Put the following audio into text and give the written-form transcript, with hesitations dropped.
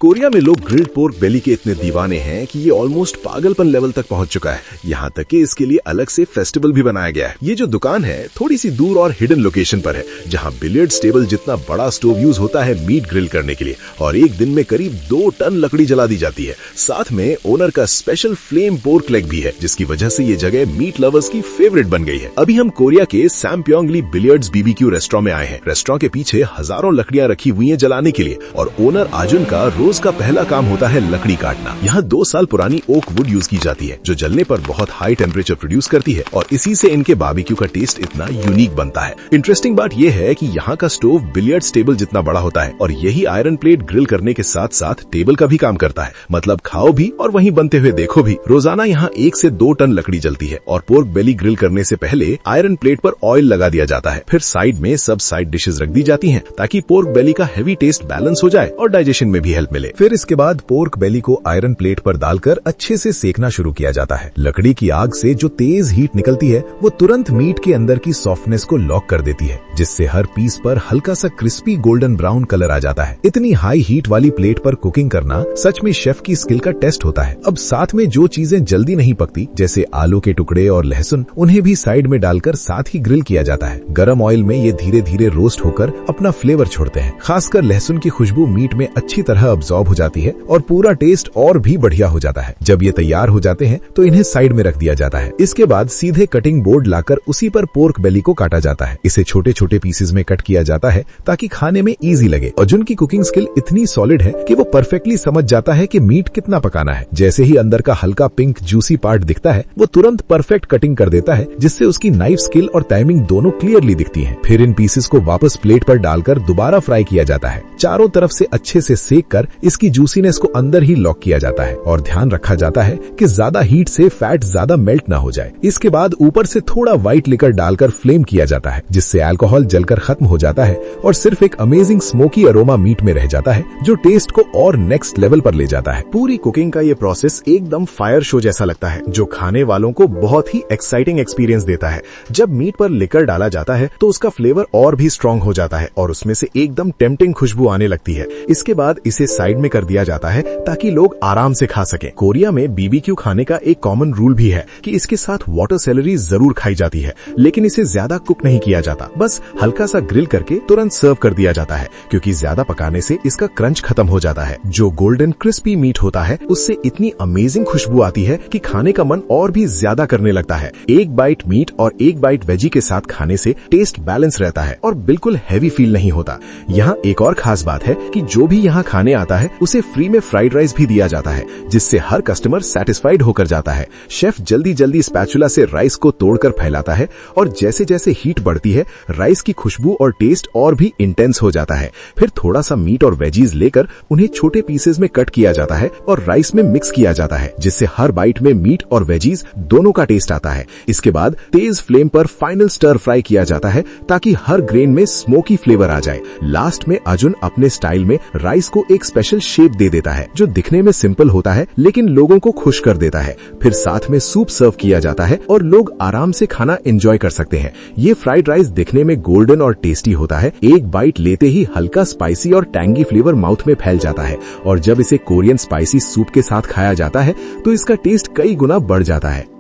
Korea में लोग grilled pork बेली के इतने दीवाने हैं कि ये ऑलमोस्ट पागलपन लेवल तक पहुंच चुका है। यहाँ तक कि इसके लिए अलग से फेस्टिवल भी बनाया गया है। ये जो दुकान है थोड़ी सी दूर और हिडन लोकेशन पर है, जहाँ बिलियर्ड्स टेबल जितना बड़ा स्टोव यूज होता है मीट ग्रिल करने के लिए, और एक दिन में करीब 2 टन लकड़ी जला दी जाती है। साथ में ओनर का स्पेशल फ्लेम पोर्क लेग भी है, जिसकी वजह से ये जगह मीट लवर्स की फेवरेट बन गई है। अभी हम कोरिया के सैमप्योंगली बिलियर्ड्स बीबीक्यू रेस्टोरेंट में आए हैं। रेस्टोरेंट के पीछे हजारों लकड़ियां रखी हुई है जलाने के लिए, और ओनर आजुन का रोज का पहला काम होता है लकड़ी काटना। यहाँ 2 साल पुरानी ओक वुड यूज की जाती है, जो जलने पर बहुत हाई टेम्परेचर प्रोड्यूस करती है, और इसी से इनके बारबेक्यू का टेस्ट इतना यूनिक बनता है। इंटरेस्टिंग बात यह है कि यहाँ का स्टोव बिलियर्ड्स टेबल जितना बड़ा होता है, और यही आयरन प्लेट ग्रिल करने के साथ साथ टेबल का भी काम करता है। मतलब खाओ भी और वहीं बनते हुए देखो भी। रोजाना यहाँ 1 से 2 टन लकड़ी जलती है, और पोर्क बेली ग्रिल करने से पहले आयरन प्लेट पर ऑयल लगा दिया जाता है। फिर साइड में सब साइड डिशेज रख दी जाती हैं, ताकि पोर्क बेली का हेवी टेस्ट बैलेंस हो जाए और डाइजेशन में भी हेल्प मिले। फिर इसके बाद पोर्क बेली को आयरन प्लेट पर डालकर अच्छे से सेकना शुरू किया जाता है। लकड़ी की आग से जो तेज हीट निकलती है वो तुरंत मीट के अंदर की सॉफ्टनेस को लॉक कर देती है, जिससे हर पीस पर हल्का सा क्रिस्पी गोल्डन ब्राउन कलर आ जाता है। इतनी हाई हीट वाली प्लेट पर कुकिंग करना सच में शेफ की स्किल का टेस्ट होता है। अब साथ में जो चीजें जल्दी नहीं पकती, जैसे आलू के टुकड़े और लहसुन, उन्हें भी साइड में डालकर साथ ही ग्रिल किया जाता है। गरम ऑयल में ये धीरे धीरे रोस्ट होकर अपना फ्लेवर छोड़ते हैं। खासकर लहसुन की खुशबू मीट में अच्छी तरह अब्सॉर्ब हो जाती है और पूरा टेस्ट और भी बढ़िया हो जाता है। जब ये तैयार हो जाते हैं तो इन्हें साइड में रख दिया जाता है। इसके बाद सीधे कटिंग बोर्ड लाकर उसी पर पोर्क बेली को काटा जाता है। इसे छोटे छोटे पीसेज में कट किया जाता है ताकि खाने में इजी लगे। अर्जुन की कुकिंग स्किल इतनी सॉलिड है कि वो परफेक्टली समझ जाता है कि मीट कितना पकाना है। जैसे ही अंदर का हल्का पिंक जूसी पार्ट दिखता है, वो तुरंत परफेक्ट कटिंग कर देता है, जिससे उसकी नाइफ स्किल और टाइमिंग दोनों क्लियरली दिखती है। फिर इन पीसेस को वापस प्लेट पर डालकर दोबारा फ्राई किया जाता है। चारों तरफ से अच्छे से सेक कर इसकी जूसीनेस को अंदर ही लॉक किया जाता है, और ध्यान रखा जाता है कि ज्यादा हीट से फैट ज्यादा मेल्ट ना हो जाए। इसके बाद ऊपर से थोड़ा व्हाइट लिकर डालकर फ्लेम किया जाता है, जिससे अल्कोहल जलकर खत्म हो जाता है और सिर्फ एक अमेजिंग स्मोकी अरोमा मीट में रह जाता है, जो टेस्ट को और नेक्स्ट लेवल पर ले जाता है। पूरी कुकिंग का ये प्रोसेस एकदम फायर शो जैसा लगता है, जो खाने वालों को बहुत ही एक्साइटिंग एक्सपीरियंस देता है। जब मीट पर लिकर डाला जाता है तो उसका फ्लेवर और भी स्ट्रॉन्ग हो जाता है, और उसमें से एकदम टेम्पटिंग खुशबू आने लगती है। इसके बाद इसे साइड में कर दिया जाता है ताकि लोग आराम से खा सकें। कोरिया में बीबीक्यू खाने का एक कॉमन रूल भी है कि इसके साथ वाटर सेलरी जरूर खाई जाती है, लेकिन इसे ज्यादा कुक नहीं किया जाता। बस हल्का सा ग्रिल करके तुरंत सर्व कर दिया जाता है, क्योंकि ज्यादा पकाने से इसका क्रंच खत्म हो जाता है। जो गोल्डन क्रिस्पी मीट होता है उससे इतनी अमेजिंग खुशबू आती है कि खाने का मन और भी ज्यादा करने लगता है। एक बाइट मीट और एक बाइट वेजी के साथ खाने से टेस्ट बैलेंस रहता है और बिल्कुल हैवी फील नहीं होता। यहाँ एक और खास बात है कि जो भी यहाँ खाने आता है उसे फ्री में फ्राइड राइस भी दिया जाता है, जिससे हर कस्टमर सेटिस्फाइड होकर जाता है। शेफ जल्दी जल्दी स्पैचुला से राइस को तोड़कर फैलाता है, और जैसे जैसे हीट बढ़ती है राइस की खुशबू और टेस्ट और भी इंटेंस हो जाता है। फिर थोड़ा सा मीट और वेजीज लेकर उन्हें छोटे पीसेज में कट किया जाता है और राइस में मिक्स किया जाता है, जिससे हर बाइट में मीट और वेजीज दोनों का टेस्ट आता है। इसके बाद तेज फ्लेम पर फाइनल स्टर फ्राई किया जाता है ताकि हर ग्रेन में स्मोकी फ्लेवर आ जाए। लास्ट में अर्जुन अपने स्टाइल में राइस को एक स्पेशल शेप दे देता है, जो दिखने में सिंपल होता है लेकिन लोगों को खुश कर देता है। फिर साथ में सूप सर्व किया जाता है और लोग आराम से खाना एंजॉय कर सकते हैं। ये फ्राइड राइस दिखने में गोल्डन और टेस्टी होता है। एक बाइट लेते ही हल्का स्पाइसी और टैंगी फ्लेवर माउथ में फैल जाता है, और जब इसे कोरियन स्पाइसी सूप के साथ खाया जाता है तो इसका टेस्ट कई गुना बढ़ जाता है।